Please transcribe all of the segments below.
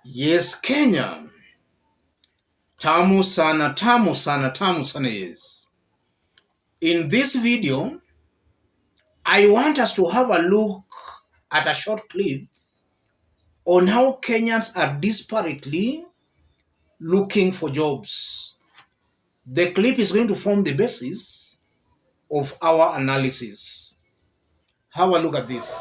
Yes, Kenya. Tamu sana, tamu sana, tamu sana, yes. In this video, I want us to have a look at a short clip on how Kenyans are desperately looking for jobs. The clip is going to form the basis of our analysis. Have a look at this.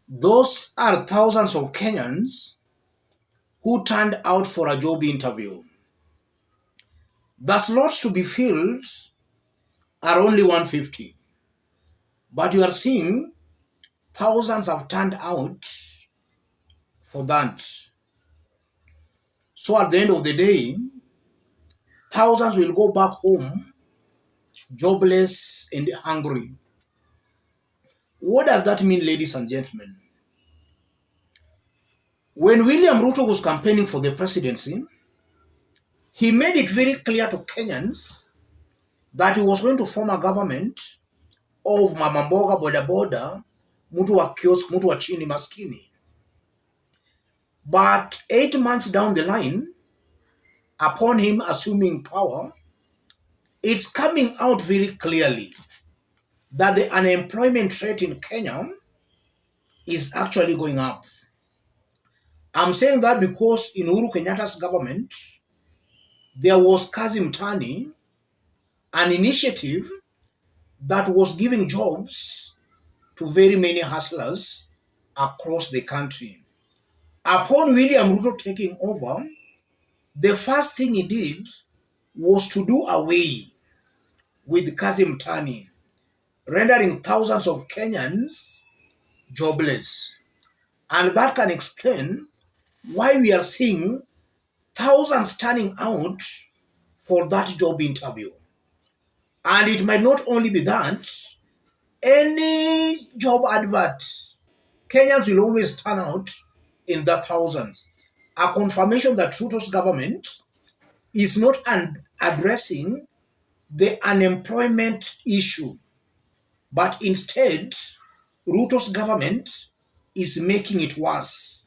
Those are thousands of Kenyans who turned out for a job interview. The slots to be filled are only 150, but you are seeing thousands have turned out for that. So at the end of the day, thousands will go back home jobless and hungry. What does that mean, ladies and gentlemen? When William Ruto was campaigning for the presidency, he made it very clear to Kenyans that he was going to form a government of mama mboga, boda boda, mtu wa kiosk, mtu wa chini maskini. But 8 months down the line, upon him assuming power, it's coming out very clearly that the unemployment rate in Kenya is actually going up. I'm saying that because in Uhuru Kenyatta's government, there was Kazi Mtani, an initiative that was giving jobs to very many hustlers across the country. Upon William Ruto taking over, the first thing he did was to do away with Kazi Mtani, rendering thousands of Kenyans jobless. And that can explain why we are seeing thousands turning out for that job interview. And it might not only be that, any job advert, Kenyans will always turn out in the thousands. A confirmation that Ruto's government is not addressing the unemployment issue, but instead, Ruto's government is making it worse,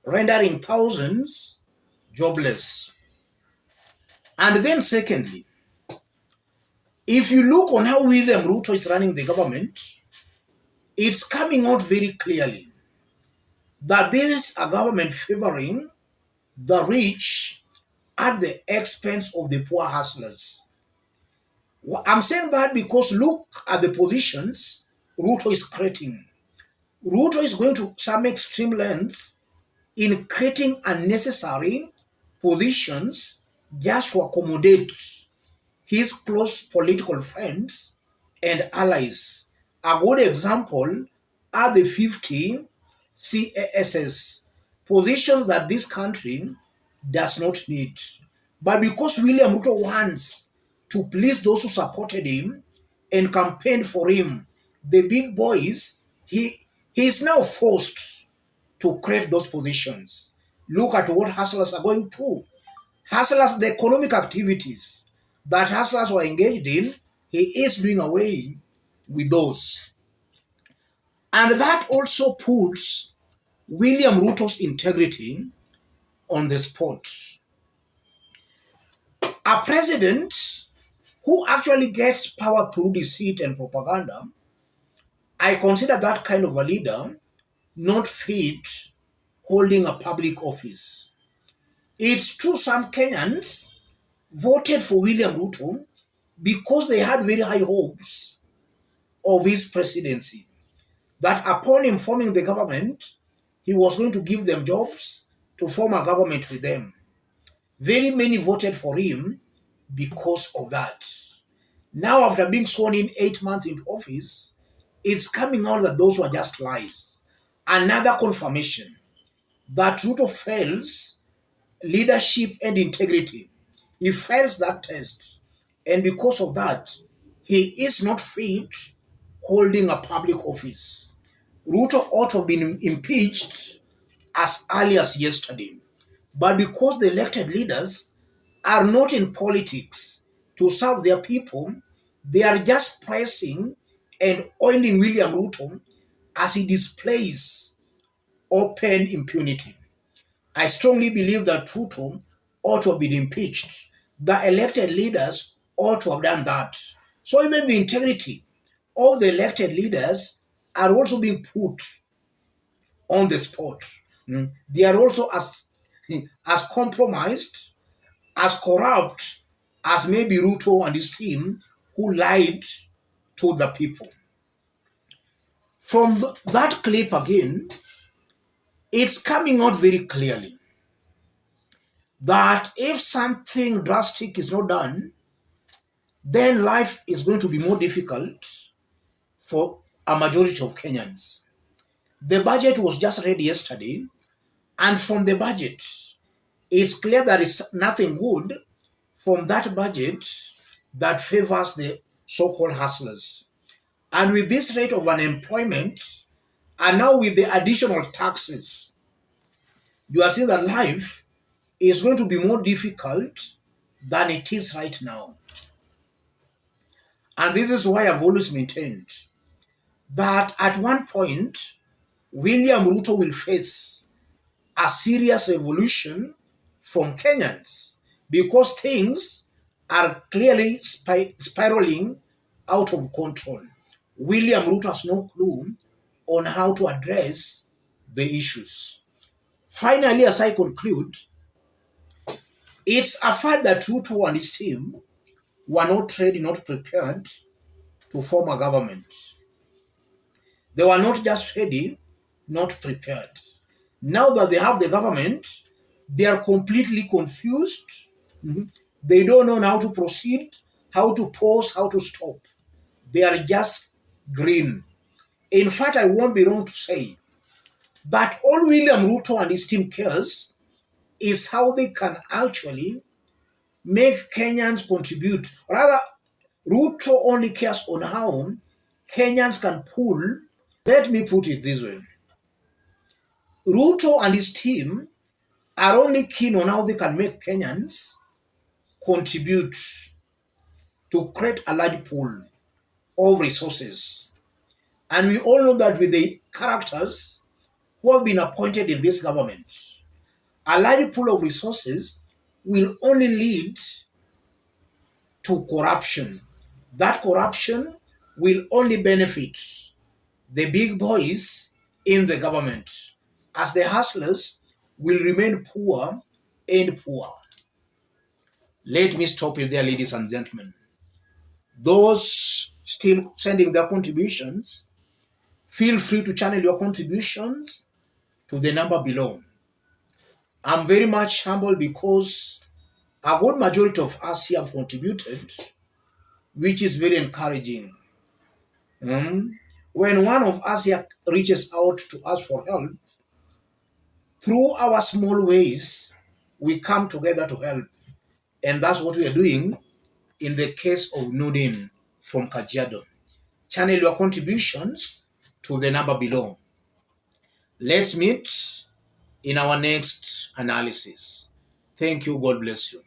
rendering thousands jobless. And then secondly, if you look on how William Ruto is running the government, it's coming out very clearly that this is a government favoring the rich at the expense of the poor hustlers. I'm saying that because look at the positions Ruto is creating. Ruto is going to some extreme length in creating unnecessary positions just to accommodate his close political friends and allies. A good example are the 50 CASs, positions that this country does not need. But because William Ruto wants to please those who supported him and campaigned for him, the big boys, he is now forced to create those positions. Look at what hustlers are going through. Hustlers, the economic activities that hustlers were engaged in, he is doing away with those. And that also puts William Ruto's integrity on the spot. A president who actually gets power through deceit and propaganda, I consider that kind of a leader not fit holding a public office. It's true some Kenyans voted for William Ruto because they had very high hopes of his presidency, that upon him forming the government, he was going to give them jobs to form a government with them. Very many voted for him because of that. Now, after being sworn in 8 months into office, it's coming out that those were just lies. Another confirmation that Ruto fails leadership and integrity. He fails that test. And because of that, he is not fit holding a public office. Ruto ought to have been impeached as early as yesterday. But because the elected leaders are not in politics to serve their people, they are just pressing and oiling William Ruto as he displays open impunity. I strongly believe that Ruto ought to have been impeached. The elected leaders ought to have done that. So even the integrity of the elected leaders are also being put on the spot. They are also as compromised, as corrupt as maybe Ruto and his team who lied to the people. From that clip again, it's coming out very clearly that if something drastic is not done, then life is going to be more difficult for a majority of Kenyans. The budget was just read yesterday, and from the budget, it's clear there is nothing good from that budget that favors the so-called hustlers. And with this rate of unemployment, and now with the additional taxes, you are seeing that life is going to be more difficult than it is right now. And this is why I've always maintained that at one point, William Ruto will face a serious revolution from Kenyans because things are clearly spiraling out of control. William Ruto has no clue on how to address the issues. Finally, as I conclude, it's a fact that Ruto and his team were not ready, not prepared to form a government. They were not just ready, not prepared. Now that they have the government, they are completely confused. They don't know how to proceed, how to pause, how to stop. They are just green. In fact, I won't be wrong to say that all William Ruto and his team cares is how they can actually make Kenyans contribute. Rather, Ruto only cares on how Kenyans can pull. Let me put it this way. Ruto and his team are only keen on how they can make Kenyans contribute to create a large pool of resources. And we all know that with the characters who have been appointed in this government, a large pool of resources will only lead to corruption. That corruption will only benefit the big boys in the government, as the hustlers will remain poor and poor. Let me stop it there, ladies and gentlemen. Those still sending their contributions, feel free to channel your contributions to the number below. I'm very much humbled because a good majority of us here have contributed, which is very encouraging. When one of us here reaches out to us for help, through our small ways, we come together to help. And that's what we are doing in the case of Nudin from Kajiado. Channel your contributions to the number below. Let's meet in our next analysis. Thank you. God bless you.